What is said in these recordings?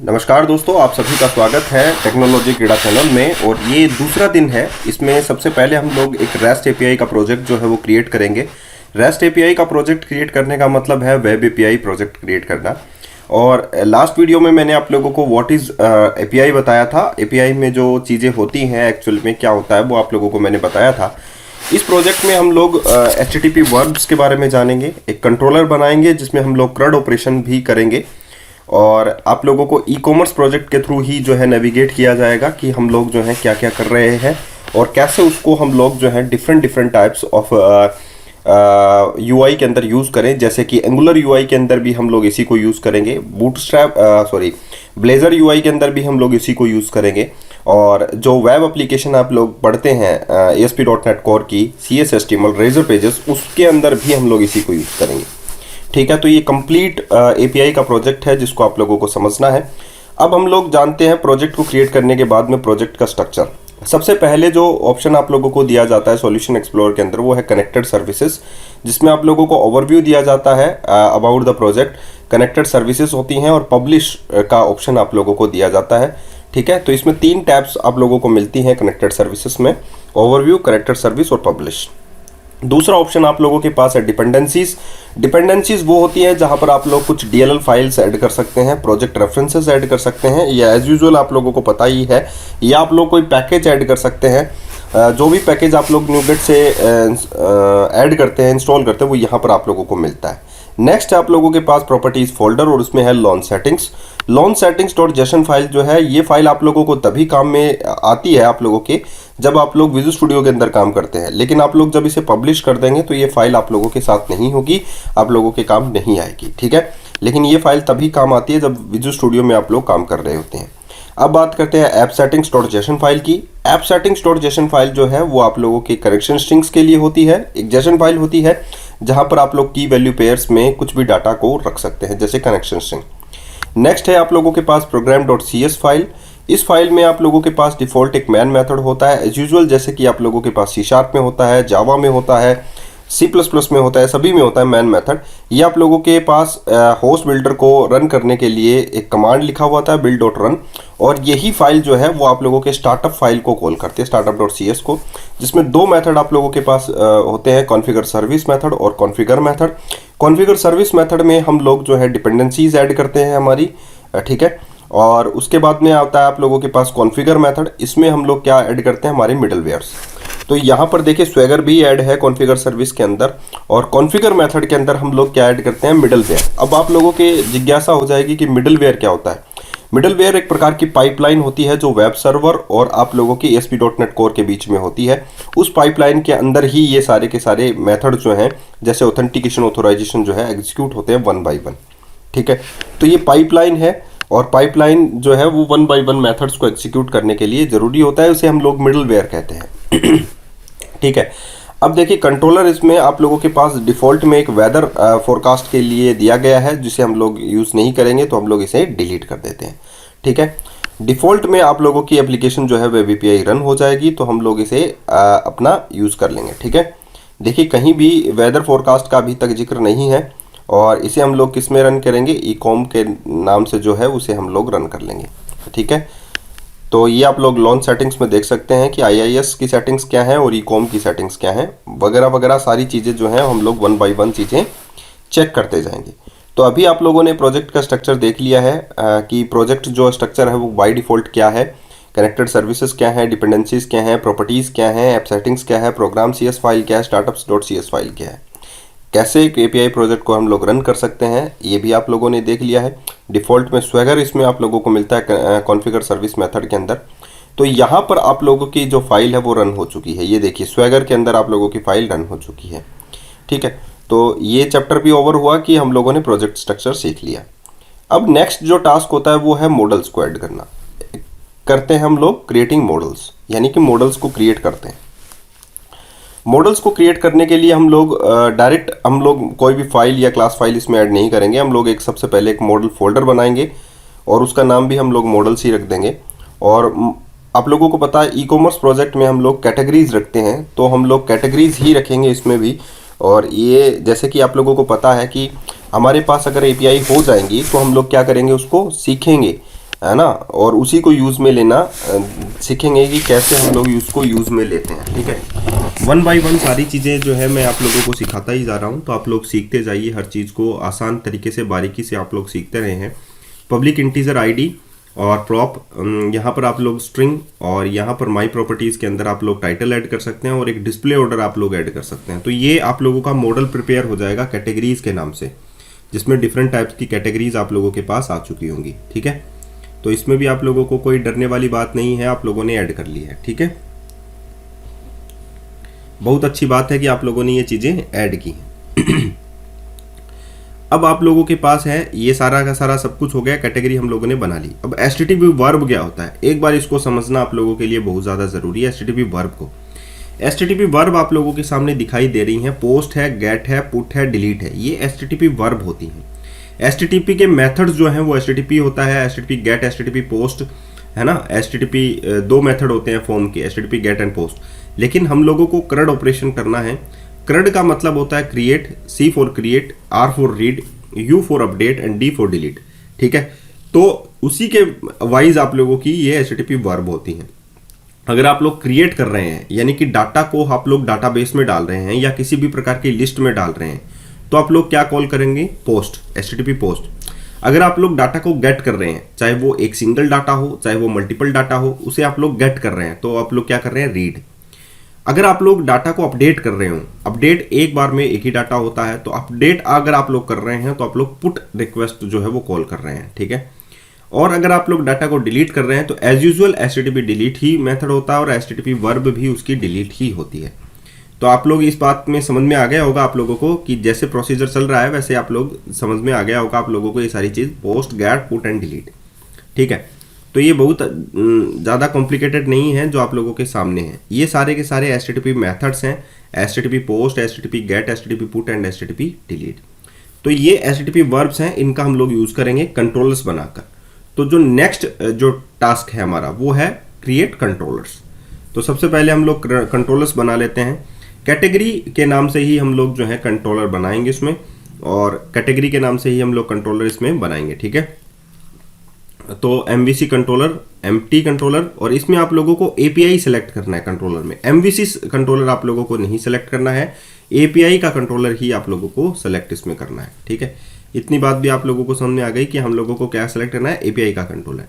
नमस्कार दोस्तों, आप सभी का स्वागत है टेक्नोलॉजी क्रीड़ा चैनल में। और ये दूसरा दिन है। इसमें सबसे पहले हम लोग एक रेस्ट एपीआई का प्रोजेक्ट जो है वो क्रिएट करेंगे। रेस्ट एपीआई का प्रोजेक्ट क्रिएट करने का मतलब है वेब एपीआई प्रोजेक्ट क्रिएट करना। और लास्ट वीडियो में मैंने आप लोगों को व्हाट इज़ एपीआई बताया था। एपीआई में जो चीज़ें होती हैं एक्चुअल में क्या होता है वो आप लोगों को मैंने बताया था। इस प्रोजेक्ट में हम लोग HTTP वर्ब्स के बारे में जानेंगे, एक कंट्रोलर बनाएंगे जिसमें हम लोग CRUD ऑपरेशन भी करेंगे, और आप लोगों को ई कॉमर्स प्रोजेक्ट के थ्रू ही जो है नेविगेट किया जाएगा कि हम लोग जो है क्या क्या कर रहे हैं और कैसे उसको हम लोग जो है डिफरेंट टाइप्स ऑफ यूआई के अंदर यूज़ करें। जैसे कि एंगुलर यूआई के अंदर भी हम लोग इसी को यूज़ करेंगे, ब्लेजर यूआई के अंदर भी हम लोग इसी को यूज़ करेंगे। और जो वेब एप्लीकेशन आप लोग पढ़ते हैं ASP.NET कोर की, CS HTML, रेजर पेजेस, उसके अंदर भी हम लोग इसी को यूज़ करेंगे। ठीक है, तो ये कंप्लीट एपीआई का प्रोजेक्ट है जिसको आप लोगों को समझना है। अब हम लोग जानते हैं प्रोजेक्ट को क्रिएट करने के बाद में प्रोजेक्ट का स्ट्रक्चर। सबसे पहले जो ऑप्शन आप लोगों को दिया जाता है सॉल्यूशन एक्सप्लोरर के अंदर वो है कनेक्टेड सर्विसेज, जिसमें आप लोगों को ओवरव्यू दिया जाता है about the project. Connected services होती हैं और पब्लिश का ऑप्शन आप लोगों को दिया जाता है। ठीक है, तो इसमें 3 टैब्स आप लोगों को मिलती हैं कनेक्टेड सर्विसेज में, ओवरव्यू, कनेक्टेड सर्विस और पब्लिश। दूसरा ऑप्शन आप लोगों के पास है डिपेंडेंसीज। डिपेंडेंसीज वो होती है जहां पर आप लोग कुछ DLL फाइल्स ऐड कर सकते हैं, प्रोजेक्ट रेफरेंसेस ऐड कर सकते हैं, या एज यूजुअल आप लोगों को पता ही है, या आप लोग कोई पैकेज ऐड कर सकते हैं। जो भी पैकेज आप लोग NuGet से ऐड करते हैं, इंस्टॉल करते हैं, वो यहाँ पर आप लोगों को मिलता है। नेक्स्ट है आप लोगों के पास प्रॉपर्टीज फोल्डर और उसमें है launch settings. Launch settings .json file जो है, ये फाइल आप लोगों को तभी काम में आती है आप लोगों के जब आप लोग विजुअल स्टूडियो के अंदर काम करते हैं। लेकिन आप लोग जब इसे पब्लिश कर देंगे तो ये फाइल आप लोगों के साथ नहीं होगी, आप लोगों के काम नहीं आएगी। ठीक है, लेकिन ये फाइल तभी काम आती है जब विजुअल स्टूडियो में आप लोग काम कर रहे होते हैं। अब बात करते हैं ऐप सेटिंग्स .json फाइल की। ऐप सेटिंग्स .json फाइल जो है वो आप लोगों के करेक्शन स्ट्रिंग्स के लिए होती है। एक जेसन फाइल होती है जहां पर आप लोग की वैल्यू पेयर्स में कुछ भी डाटा को रख सकते हैं, जैसे कनेक्शन स्ट्रिंग। नेक्स्ट है आप लोगों के पास program.cs फाइल। इस फाइल में आप लोगों के पास डिफ़ॉल्ट एक मैन मेथड होता है एज यूजुअल, जैसे कि आप लोगों के पास C# में होता है, जावा में होता है, C++ में होता है, सभी में होता है मैन मेथड। ये आप लोगों के पास होस्ट बिल्डर को रन करने के लिए एक कमांड लिखा हुआ था build.run, और यही फाइल जो है वो आप लोगों के स्टार्टअप फाइल को कॉल करती है, startup.cs को, जिसमें 2 मेथड आप लोगों के पास होते हैं, कॉन्फ़िगर सर्विस मेथड और configure method. Configure service method में हम लोग जो है डिपेंडेंसीज ऐड करते हैं हमारी, ठीक है, और उसके बाद में आता है आप लोगों के पास कॉन्फ़िगर मेथड। इसमें हम लोग क्या ऐड करते हैं, हमारे मिडलवेयर्स। तो यहाँ पर देखिए स्वैगर भी ऐड है कॉन्फ़िगर सर्विस के अंदर, और कॉन्फ़िगर मेथड के अंदर हम लोग क्या ऐड करते हैं, मिडलवेयर। अब आप लोगों के जिज्ञासा हो जाएगी कि मिडलवेयर क्या होता है। मिडलवेयर एक प्रकार की पाइपलाइन होती है जो वेब सर्वर और आप लोगों की ASP.NET कोर के बीच में होती है। उस पाइपलाइन के अंदर ही ये सारे के सारे मेथड जो हैं, जैसे ऑथेंटिकेशन, ऑथोराइजेशन जो है एग्जीक्यूट होते हैं 1 by 1। ठीक है, तो ये पाइपलाइन है, और पाइपलाइन जो है वो 1 by 1 मेथड्स को एग्जीक्यूट करने के लिए ज़रूरी होता है, उसे हम लोग मिडलवेयर कहते हैं। ठीक है, अब देखिए कंट्रोलर, इसमें आप लोगों के पास डिफ़ॉल्ट में एक वेदर फोरकास्ट के लिए दिया गया है जिसे हम लोग यूज़ नहीं करेंगे, तो हम लोग इसे डिलीट कर देते हैं। ठीक है, डिफ़ॉल्ट में आप लोगों की एप्लीकेशन जो है वेब एपीआई रन हो जाएगी, तो हम लोग इसे अपना यूज़ कर लेंगे। ठीक है, देखिए कहीं भी वेदर फोरकास्ट का अभी तक जिक्र नहीं है, और इसे हम लोग किस में रन करेंगे, ecom के नाम से जो है उसे हम लोग रन कर लेंगे। ठीक है, तो ये आप लोग लॉन्च सेटिंग्स में देख सकते हैं कि IIS की सेटिंग्स क्या है और ecom की सेटिंग्स क्या हैं, वगैरह वगैरह सारी चीज़ें जो हैं हम लोग 1 by 1 चीज़ें चेक करते जाएंगे। तो अभी आप लोगों ने प्रोजेक्ट का स्ट्रक्चर देख लिया है कि प्रोजेक्ट जो स्ट्रक्चर है वो बाय डिफ़ॉल्ट क्या है, कनेक्टेड सर्विसेज क्या है, डिपेंडेंसीज क्या हैं, प्रॉपर्टीज़ क्या हैं, ऐप सेटिंग्स क्या है, प्रोग्राम CS फाइल क्या है, startups.cs फाइल क्या है, कैसे एक एपीआई प्रोजेक्ट को हम लोग रन कर सकते हैं, ये भी आप लोगों ने देख लिया है। डिफ़ॉल्ट में स्वैगर इसमें आप लोगों को मिलता है कॉन्फ़िगर सर्विस मेथड के अंदर। तो यहाँ पर आप लोगों की जो फाइल है वो रन हो चुकी है, ये देखिए स्वैगर के अंदर आप लोगों की फाइल रन हो चुकी है। ठीक है, तो ये चैप्टर भी ओवर हुआ कि हम लोगों ने प्रोजेक्ट स्ट्रक्चर सीख लिया। अब नेक्स्ट जो टास्क होता है वो है मॉडल्स को ऐड करना। करते हैं हम लोग क्रिएटिंग मॉडल्स, यानी कि मॉडल्स को क्रिएट करते हैं। मॉडल्स को क्रिएट करने के लिए हम लोग डायरेक्ट हम लोग कोई भी फाइल या क्लास फाइल इसमें ऐड नहीं करेंगे। हम लोग सबसे पहले एक मॉडल फोल्डर बनाएंगे और उसका नाम भी हम लोग मॉडल्स ही रख देंगे। और आप लोगों को पता है ई कॉमर्स प्रोजेक्ट में हम लोग कैटेगरीज रखते हैं, तो हम लोग कैटेगरीज ही रखेंगे इसमें भी। और ये जैसे कि आप लोगों को पता है कि हमारे पास अगर एपीआई हो जाएंगी तो हम लोग क्या करेंगे, उसको सीखेंगे है ना, और उसी को यूज़ में लेना सीखेंगे कि कैसे हम लोग उसको यूज़ में लेते हैं। ठीक है, वन बाय वन सारी चीज़ें जो है मैं आप लोगों को सिखाता ही जा रहा हूँ, तो आप लोग सीखते जाइए, हर चीज़ को आसान तरीके से बारीकी से आप लोग सीखते रहे हैं। पब्लिक इंटीजर आईडी और प्रॉप, यहाँ पर आप लोग स्ट्रिंग, और यहाँ पर माई प्रॉपर्टीज़ के अंदर आप लोग टाइटल ऐड कर सकते हैं और एक डिस्प्ले ऑर्डर आप लोग ऐड कर सकते हैं। तो ये आप लोगों का मॉडल प्रिपेयर हो जाएगा कैटेगरीज के नाम से, जिसमें डिफरेंट टाइप्स की कैटेगरीज आप लोगों के पास आ चुकी होंगी। ठीक है, तो इसमें भी आप लोगों को कोई डरने वाली बात नहीं है, आप लोगों ने ऐड कर ली है। ठीक है, बहुत अच्छी बात है कि आप लोगों ने ये चीज़ें ऐड की हैं। अब आप लोगों के पास है ये सारा का सारा सब कुछ हो गया, कैटेगरी हम लोगों ने बना ली। अब एचटीटीपी वर्ब क्या होता है, एक बार इसको समझना आप लोगों के लिए बहुत ज़्यादा ज़रूरी है। एचटीटीपी वर्ब को, एचटीटीपी वर्ब आप लोगों के सामने दिखाई दे रही हैं, पोस्ट है, गेट है, पुट है, डिलीट है, ये एचटीटीपी वर्ब होती हैं। एचटीटीपी के मेथड्स जो हैं वो एचटीटीपी होता है, एचटीटीपी गेट, एचटीटीपी पोस्ट, है ना। एचटीटीपी दो मेथड होते हैं फॉर्म के, एचटीटीपी गेट एंड पोस्ट। लेकिन हम लोगों को CRUD ऑपरेशन करना है। CRUD का मतलब होता है create, C for create, R for read, U for update and D for delete. ठीक है, तो उसी के वाइज आप लोगों की ये एचटीटीपी वर्ब होती हैं। अगर आप लोग क्रिएट कर रहे हैं, यानी कि डाटा को आप लोग डाटाबेस में डाल रहे हैं या किसी भी प्रकार की लिस्ट में डाल रहे हैं, तो आप लोग क्या कॉल करेंगे, पोस्ट, एचटीटीपी पोस्ट। अगर आप लोग डाटा को गेट कर रहे हैं, चाहे वो एक सिंगल डाटा हो चाहे वो मल्टीपल डाटा हो, उसे आप लोग गेट कर रहे हैं, तो आप लोग क्या कर रहे हैं, रीड। अगर आप लोग डाटा को अपडेट कर रहे हो, अपडेट एक बार में एक ही डाटा होता है, तो अपडेट अगर आप लोग कर रहे हैं तो आप लोग पुट रिक्वेस्ट जो है वो कॉल कर रहे हैं। ठीक है, और अगर आप लोग डाटा को डिलीट कर रहे हैं तो एज यूजुअल एचटीटीपी डिलीट ही मेथड होता है और एचटीटीपी वर्ब भी उसकी डिलीट ही होती है। तो आप लोग इस बात में समझ में आ गया होगा आप लोगों को कि जैसे प्रोसीजर चल रहा है वैसे आप लोग समझ में आ गया होगा आप लोगों को ये सारी चीज़, post, get, put and delete. ठीक है, तो ये बहुत ज़्यादा कॉम्प्लिकेटेड नहीं है जो आप लोगों के सामने है। ये सारे के सारे एचटीटीपी मेथड्स हैं, HTTP post, HTTP get, HTTP put and HTTP delete. तो ये एचटीटीपी वर्ब्स हैं, इनका हम लोग यूज़ करेंगे कंट्रोलर्स बनाकर। तो जो नेक्स्ट जो टास्क है हमारा वो है क्रिएट कंट्रोलर्स। तो सबसे पहले हम लोग कंट्रोलर्स बना लेते हैं। कैटेगरी के नाम से ही हम लोग जो है कंट्रोलर बनाएंगे इसमें, और कैटेगरी के नाम से ही हम लोग कंट्रोलर इसमें बनाएंगे। ठीक है, तो MVC कंट्रोलर, MT कंट्रोलर, और इसमें आप लोगों को API सेलेक्ट करना है कंट्रोलर में। MVC कंट्रोलर आप लोगों को नहीं सेलेक्ट करना है, API का कंट्रोलर ही आप लोगों को सेलेक्ट इसमें करना है। ठीक है, इतनी बात भी आप लोगों को समझ में आ गई कि हम लोगों को क्या सेलेक्ट करना है, API का कंट्रोलर।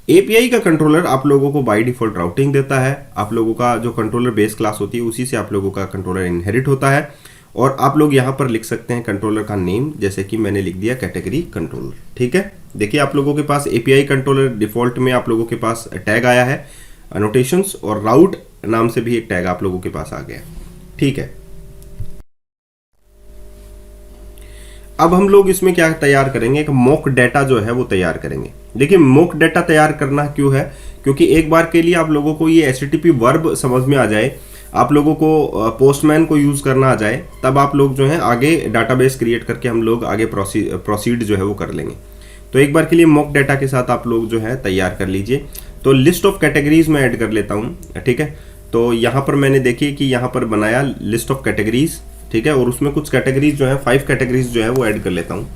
API का कंट्रोलर आप लोगों को बाय डिफॉल्ट राउटिंग देता है। आप लोगों का जो कंट्रोलर बेस क्लास होती है उसी से आप लोगों का कंट्रोलर इनहेरिट होता है, और आप लोग यहाँ पर लिख सकते हैं कंट्रोलर का नेम, जैसे कि मैंने लिख दिया कैटेगरी कंट्रोलर। ठीक है, देखिए आप लोगों के पास API कंट्रोलर डिफॉल्ट में आप लोगों के पास टैग आया है अनोटेशंस, और राउट नाम से भी एक टैग आप लोगों के पास आ गया। ठीक है, अब हम लोग इसमें क्या तैयार करेंगे, एक मॉक डाटा जो है वो तैयार करेंगे। देखिए मॉक डाटा तैयार करना क्यों है, क्योंकि एक बार के लिए आप लोगों को ये एचटीटीपी वर्ब समझ में आ जाए, आप लोगों को पोस्टमैन को यूज़ करना आ जाए, तब आप लोग जो है आगे डाटाबेस क्रिएट करके हम लोग आगे प्रोसीड जो है वो कर लेंगे। तो एक बार के लिए मॉक डाटा के साथ आप लोग जो है तैयार कर लीजिए। तो लिस्ट ऑफ कैटेगरीज में ऐड कर लेता हूँ। ठीक है, तो यहाँ पर मैंने देखिए कि यहाँ पर बनाया लिस्ट ऑफ कैटेगरीज। ठीक है, और उसमें कुछ कैटेगरीज जो है 5 कैटेगरीज जो है वो ऐड कर लेता हूँ।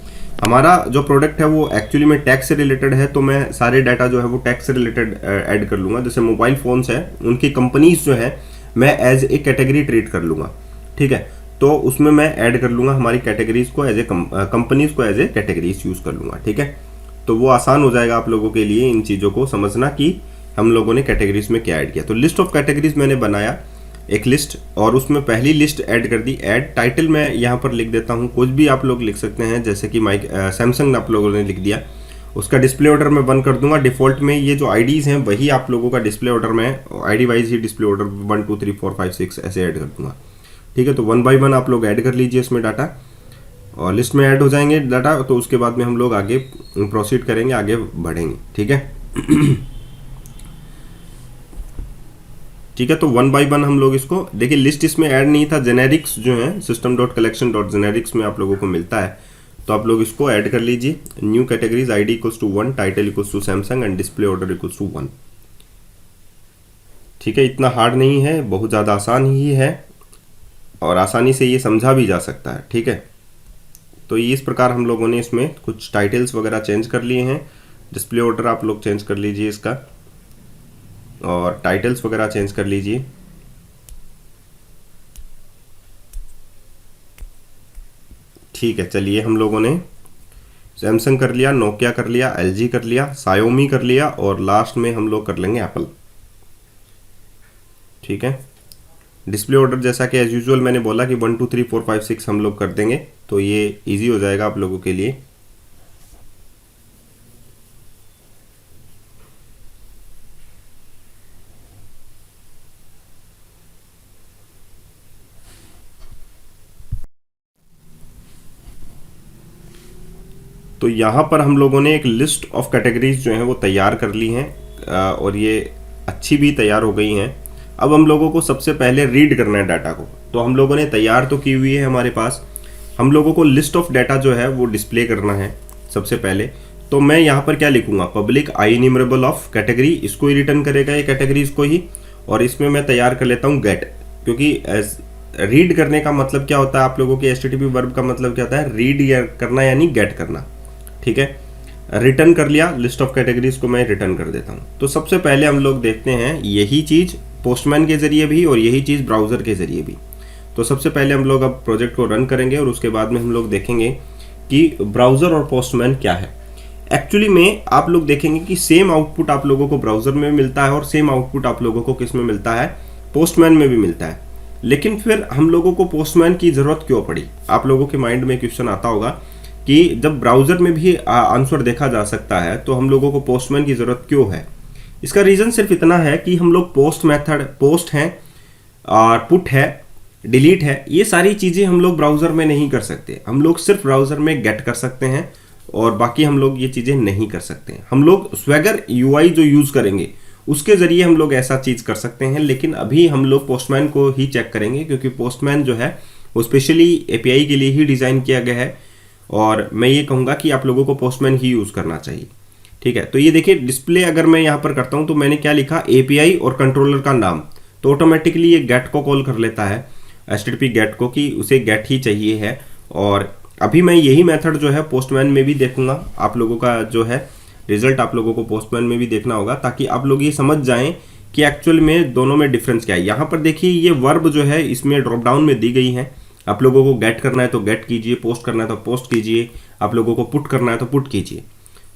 हमारा जो प्रोडक्ट है वो एक्चुअली में टैक्स से रिलेटेड है, तो मैं सारे डाटा जो है वो टैक्स से रिलेटेड ऐड कर लूँगा। जैसे मोबाइल फ़ोन्स है, उनकी कंपनीज जो है मैं एज ए कैटेगरी ट्रीट कर लूँगा। ठीक है, तो उसमें मैं ऐड कर लूँगा हमारी कैटेगरीज को एज ए कंपनीज को एज ए कैटेगरीज यूज़ कर लूँगा। ठीक है, तो वो आसान हो जाएगा आप लोगों के लिए इन चीज़ों को समझना कि हम लोगों ने कैटेगरीज में क्या ऐड किया। तो लिस्ट ऑफ कैटेगरीज मैंने बनाया एक लिस्ट, और उसमें पहली लिस्ट ऐड कर दी। ऐड टाइटल मैं यहाँ पर लिख देता हूँ, कुछ भी आप लोग लिख सकते हैं, जैसे कि सैमसंग आप लोगों ने लिख दिया। उसका डिस्प्ले ऑर्डर मैं बंद कर दूंगा। डिफॉल्ट में ये जो आईडीज़ हैं वही आप लोगों का डिस्प्ले ऑर्डर में आईडी वाइज ही डिस्प्ले ऑर्डर 1 2 3 4 5 6 ऐसे ऐड कर दूंगा। ठीक है, तो 1 बाय 1 आप लोग ऐड कर लीजिए इसमें डाटा, और लिस्ट में ऐड हो जाएंगे डाटा। तो उसके बाद में हम लोग आगे प्रोसीड करेंगे, आगे बढ़ेंगे। ठीक है ठीक है, तो 1 बाय 1 हम लोग इसको देखिए। लिस्ट इसमें ऐड नहीं था, जेनेरिक्स जो है system.collection.generics में आप लोगों को मिलता है, तो आप लोग इसको ऐड कर लीजिए। New categories, ID equals to 1, title equals to Samsung and display order equals to 1। ठीक है, इतना हार्ड नहीं है, बहुत ज़्यादा आसान ही है, और आसानी से ये समझा भी जा सकता है। ठीक है, तो इस प्रकार हम लोगों ने इसमें कुछ टाइटल्स वगैरह चेंज कर लिए हैं। डिस्प्ले ऑर्डर आप लोग चेंज कर लीजिए इसका, और टाइटल्स वगैरह चेंज कर लीजिए। ठीक है, चलिए हम लोगों ने सैमसंग कर लिया, नोकिया कर लिया, एलजी कर लिया, सायोमी कर लिया, और लास्ट में हम लोग कर लेंगे एप्पल। ठीक है, डिस्प्ले ऑर्डर जैसा कि एज यूजुअल मैंने बोला कि 1 2 3 4 5 6 हम लोग कर देंगे, तो ये इजी हो जाएगा आप लोगों के लिए। तो यहाँ पर हम लोगों ने एक लिस्ट ऑफ कैटेगरीज जो हैं वो तैयार कर ली हैं, और ये अच्छी भी तैयार हो गई हैं। अब हम लोगों को सबसे पहले रीड करना है डाटा को, तो हम लोगों ने तैयार तो की हुई है हमारे पास। हम लोगों को लिस्ट ऑफ डाटा जो है वो डिस्प्ले करना है सबसे पहले। तो मैं यहाँ पर क्या लिखूंगा, public IEnumerable of category, इसको ही रिटर्न करेगा ये कैटेगरीज को ही। और इसमें मैं तैयार कर लेता हूँ गेट, क्योंकि रीड करने का मतलब क्या होता है आप लोगों के एचटीटीपी वर्ब का मतलब क्या होता है, रीड या करना यानी गेट करना। ठीक है, रिटर्न कर लिया, लिस्ट ऑफ कैटेगरीज को मैं रिटर्न कर देता हूं। तो सबसे पहले हम लोग देखते हैं यही चीज पोस्टमैन के जरिए भी और यही चीज ब्राउजर के जरिए भी। तो सबसे पहले हम लोग अब प्रोजेक्ट को रन करेंगे और उसके बाद में हम लोग देखेंगे कि ब्राउजर और पोस्टमैन क्या है। एक्चुअली में आप लोग देखेंगे कि सेम आउटपुट आप लोगों को ब्राउजर में मिलता है और सेम आउटपुट आप लोगों को किस में मिलता है, पोस्टमैन में भी मिलता है। लेकिन फिर हम लोगों को पोस्टमैन की जरूरत क्यों पड़ी, आप लोगों के माइंड में क्वेश्चन आता होगा कि जब ब्राउजर में भी आंसर देखा जा सकता है तो हम लोगों को पोस्टमैन की जरूरत क्यों है। इसका रीजन सिर्फ इतना है कि हम लोग पोस्ट मेथड, पोस्ट है और पुट है, डिलीट है, ये सारी चीजें हम लोग ब्राउजर में नहीं कर सकते। हम लोग सिर्फ ब्राउजर में गेट कर सकते हैं और बाकी हम लोग ये चीजें नहीं कर सकते। हम लोग स्वैगर यूआई जो यूज करेंगे उसके जरिए हम लोग ऐसा चीज कर सकते हैं, लेकिन अभी हम लोग पोस्टमैन को ही चेक करेंगे, क्योंकि पोस्टमैन जो है वो स्पेशली एपीआई के लिए ही डिजाइन किया गया है और मैं ये कहूंगा कि आप लोगों को पोस्टमैन ही यूज करना चाहिए। ठीक है, तो ये देखिए डिस्प्ले अगर मैं यहाँ पर करता हूं तो मैंने क्या लिखा, एपीआई और कंट्रोलर का नाम, तो ऑटोमेटिकली ये गेट को कॉल कर लेता है, एचटीटीपी गेट को, कि उसे गेट ही चाहिए है। और अभी मैं यही मेथड जो है पोस्टमैन में भी देखूंगा, आप लोगों का जो है रिजल्ट आप लोगों को पोस्टमैन में भी देखना होगा, ताकि आप लोग ये समझ जाएं कि एक्चुअल में दोनों में डिफरेंस क्या है। यहाँ पर देखिए ये वर्ब जो है इसमें ड्रॉप डाउन में दी गई है, आप लोगों को गेट करना है तो गेट कीजिए, पोस्ट करना है तो पोस्ट कीजिए, आप लोगों को पुट करना है तो पुट कीजिए।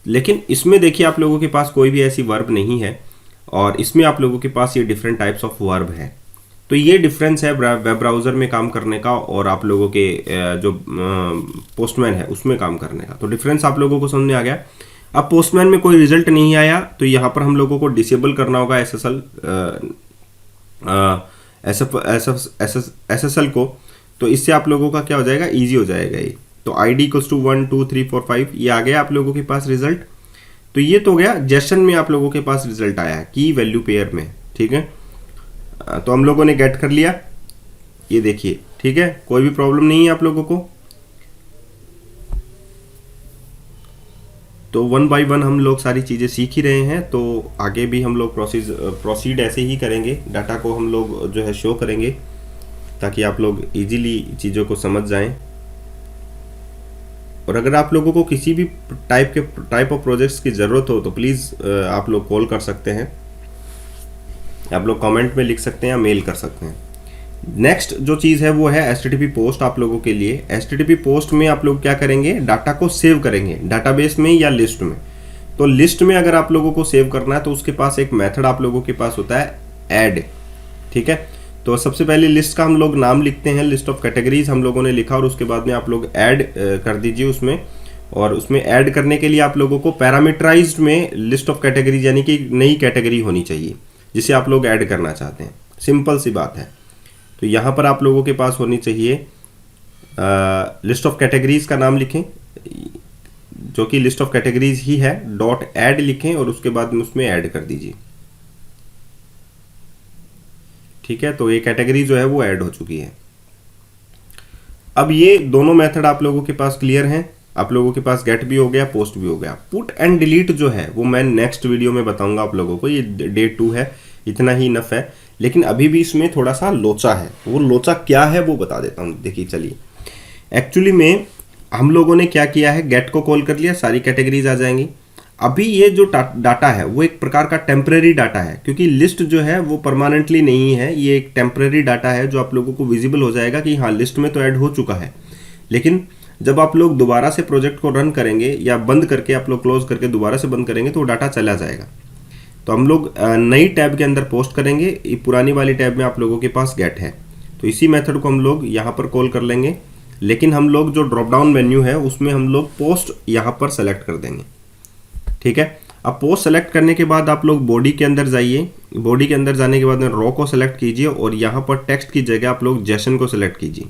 लेकिन इसमें देखिए आप लोगों के पास कोई भी ऐसी वर्ब नहीं है और इसमें आप लोगों के पास ये डिफरेंट टाइप्स ऑफ वर्ब है। तो ये डिफरेंस है वेब ब्राउजर में काम करने का और आप लोगों के जो पोस्टमैन है उसमें काम करने का। तो डिफरेंस आप लोगों को समझ में आ गया। अब पोस्टमैन में कोई रिजल्ट नहीं आया तो यहाँ पर हम लोगों को डिसेबल करना होगा एसएसएल को। तो इससे आप लोगों का क्या हो जाएगा, इजी हो जाएगा ये। तो ID इक्वल्स टू 1 2 3 4 5 ये आ गया आप लोगों के पास रिजल्ट। तो ये तो गया जेसन में आप लोगों के पास रिजल्ट आया है की वैल्यू पेयर में। ठीक है, तो हम लोगों ने गेट कर लिया, ये देखिए। ठीक है, कोई भी प्रॉब्लम नहीं है आप लोगों को। तो 1 बाय 1 हम लोग सारी चीजें सीख ही रहे हैं, तो आगे भी हम लोग प्रोसीड ऐसे ही करेंगे। डाटा को हम लोग जो है शो करेंगे ताकि आप लोग इजीली चीज़ों को समझ जाएं। और अगर आप लोगों को किसी भी टाइप ऑफ प्रोजेक्ट्स की ज़रूरत हो तो प्लीज़ आप लोग कॉल कर सकते हैं, आप लोग कमेंट में लिख सकते हैं या मेल कर सकते हैं। नेक्स्ट जो चीज़ है वो है एचटीटीपी पोस्ट आप लोगों के लिए। एचटीटीपी पोस्ट में आप लोग क्या करेंगे, डाटा को सेव करेंगे डाटाबेस में या लिस्ट में। तो लिस्ट में अगर आप लोगों को सेव करना है तो उसके पास एक मेथड आप लोगों के पास होता है ऐड। ठीक है, तो सबसे पहले लिस्ट का हम लोग नाम लिखते हैं, लिस्ट ऑफ कैटेगरीज हम लोगों ने लिखा और उसके बाद में आप लोग ऐड कर दीजिए उसमें। और उसमें ऐड करने के लिए आप लोगों को पैरामीटराइज्ड में लिस्ट ऑफ कैटेगरीज यानी कि नई कैटेगरी होनी चाहिए जिसे आप लोग ऐड करना चाहते हैं। सिंपल सी बात है। तो यहाँ पर आप लोगों के पास होनी चाहिए लिस्ट ऑफ कैटेगरीज का नाम लिखें जो कि लिस्ट ऑफ कैटेगरीज ही है, डॉट ऐड लिखें और उसके बाद में उसमें ऐड कर दीजिए। ठीक है, तो ये कैटेगरी जो है वो ऐड हो चुकी है। अब ये दोनों मेथड आप लोगों के पास क्लियर हैं, आप लोगों के पास गेट भी हो गया, पोस्ट भी हो गया। पुट एंड डिलीट जो है वो मैं नेक्स्ट वीडियो में बताऊंगा आप लोगों को, ये डे 2 है, इतना ही इनफ है। लेकिन अभी भी इसमें थोड़ा सा लोचा है, वो लोचा क्या है वो बता देता हूँ। देखिए चलिए, एक्चुअली में हम लोगों ने क्या किया है, गेट को कॉल कर लिया, सारी कैटेगरीज आ जाएंगी। अभी ये जो डाटा है वो एक प्रकार का टेम्परेरी डाटा है, क्योंकि लिस्ट जो है वो परमानेंटली नहीं है, ये एक टेम्परेरी डाटा है जो आप लोगों को विजिबल हो जाएगा कि हाँ लिस्ट में तो ऐड हो चुका है। लेकिन जब आप लोग दोबारा से प्रोजेक्ट को रन करेंगे या बंद करके आप लोग क्लोज करके दोबारा से बंद करेंगे तो वो डाटा चला जाएगा। तो हम लोग नई टैब के अंदर पोस्ट करेंगे, ये पुरानी वाली टैब में आप लोगों के पास गेट है, तो इसी मेथड को हम लोग यहाँ पर कॉल कर लेंगे। लेकिन हम लोग जो ड्रॉप डाउन मेन्यू है उसमें हम लोग पोस्ट यहाँ पर सेलेक्ट कर देंगे, ठीक है। अब पोस्ट सेलेक्ट करने के बाद आप लोग बॉडी के अंदर जाइए, बॉडी के अंदर जाने के बाद में रो को सेलेक्ट कीजिए और यहाँ पर टेक्स्ट की जगह आप लोग जेसन को सेलेक्ट कीजिए,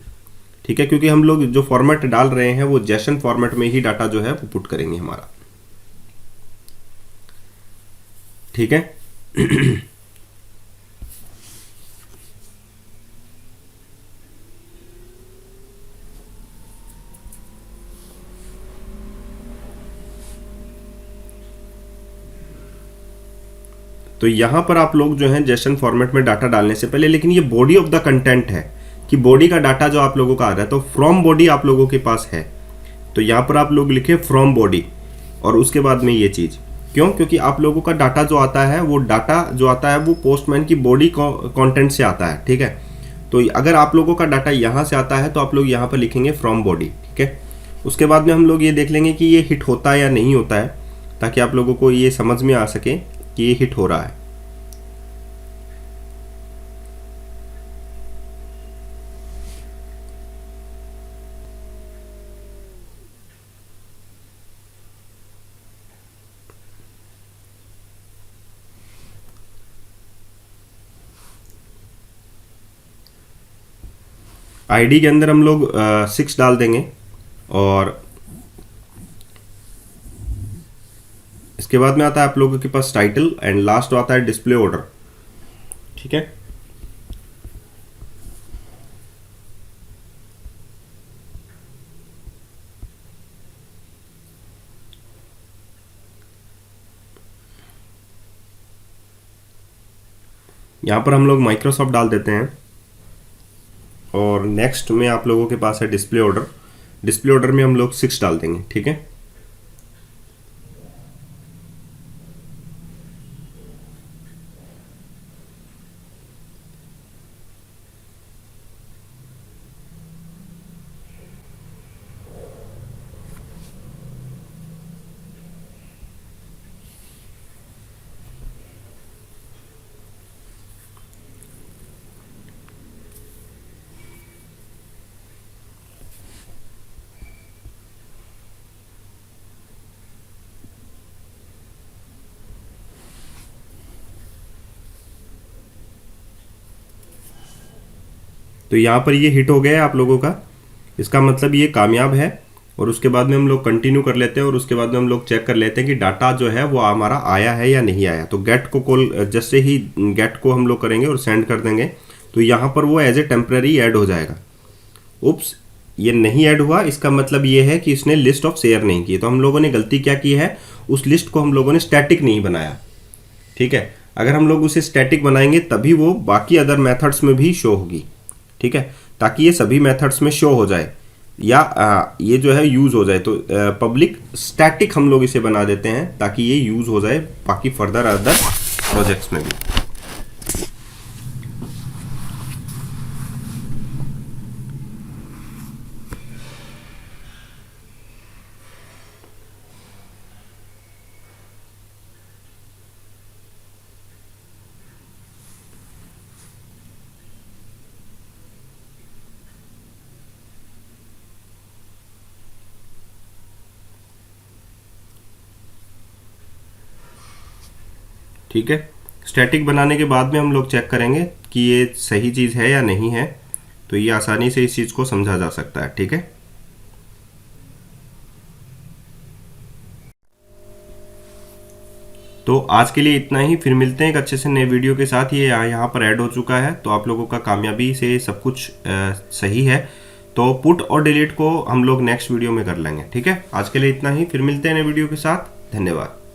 ठीक है, क्योंकि हम लोग जो फॉर्मेट डाल रहे हैं वो जेसन फॉर्मेट में ही डाटा जो है वो पुट करेंगे हमारा, ठीक है। तो यहां पर आप लोग जो है जेसन फॉर्मेट में डाटा डालने से पहले, लेकिन ये बॉडी ऑफ द कंटेंट है कि बॉडी का डाटा जो आप लोगों का आ रहा है, तो फ्रॉम बॉडी आप लोगों के पास है, तो यहां पर आप लोग लिखे फ्रॉम बॉडी और उसके बाद में ये चीज क्यों, क्योंकि आप लोगों का डाटा जो आता है वो डाटा जो आता है वो पोस्टमैन की बॉडी कंटेंट से आता है, ठीक है। तो अगर आप लोगों का डाटा यहाँ से आता है तो आप लोग यहाँ पर लिखेंगे फ्रॉम बॉडी, ठीक है। उसके बाद में हम लोग ये देख लेंगे कि ये हिट होता है या नहीं होता है, ताकि आप लोगों को ये समझ में आ सके कि ये हिट हो रहा है। आईडी के अंदर हम लोग 6 डाल देंगे और इसके बाद में आता है आप लोगों के पास टाइटल एंड लास्ट आता है डिस्प्ले ऑर्डर, ठीक है। यहां पर हम लोग माइक्रोसॉफ्ट डाल देते हैं और नेक्स्ट में आप लोगों के पास है डिस्प्ले ऑर्डर, डिस्प्ले ऑर्डर में हम लोग 6 डाल देंगे, ठीक है। तो यहाँ पर ये हिट हो गया है आप लोगों का, इसका मतलब ये कामयाब है। और उसके बाद में हम लोग कंटिन्यू कर लेते हैं और उसके बाद में हम लोग चेक कर लेते हैं कि डाटा जो है वो हमारा आया है या नहीं आया। तो गेट को कॉल, जैसे ही गेट को हम लोग करेंगे और सेंड कर देंगे तो यहाँ पर वो एज ए टेम्पररी ऐड हो जाएगा। उप्स, ये नहीं ऐड हुआ, इसका मतलब ये है कि इसने लिस्ट ऑफ शेयर नहीं की। तो हम लोगों ने गलती क्या की है, उस लिस्ट को हम लोगों ने स्टैटिक नहीं बनाया, ठीक है। अगर हम लोग उसे स्टैटिक बनाएंगे तभी वो बाकी अदर मेथड्स में भी शो होगी, ठीक है, ताकि ये सभी मेथड्स में शो हो जाए या ये जो है यूज़ हो जाए। तो पब्लिक स्टैटिक हम लोग इसे बना देते हैं ताकि ये यूज़ हो जाए बाकी फर्दर अदर प्रोजेक्ट्स में भी। ठीक है, स्टैटिक बनाने के बाद में हम लोग चेक करेंगे कि ये सही चीज़ है या नहीं है, तो ये आसानी से इस चीज़ को समझा जा सकता है, ठीक है। तो आज के लिए इतना ही, फिर मिलते हैं एक अच्छे से नए वीडियो के साथ। ये यहाँ पर ऐड हो चुका है तो आप लोगों का कामयाबी से सब कुछ सही है। तो पुट और डिलीट को हम लोग नेक्स्ट वीडियो में कर लेंगे, ठीक है। आज के लिए इतना ही, फिर मिलते हैं नए वीडियो के साथ। धन्यवाद।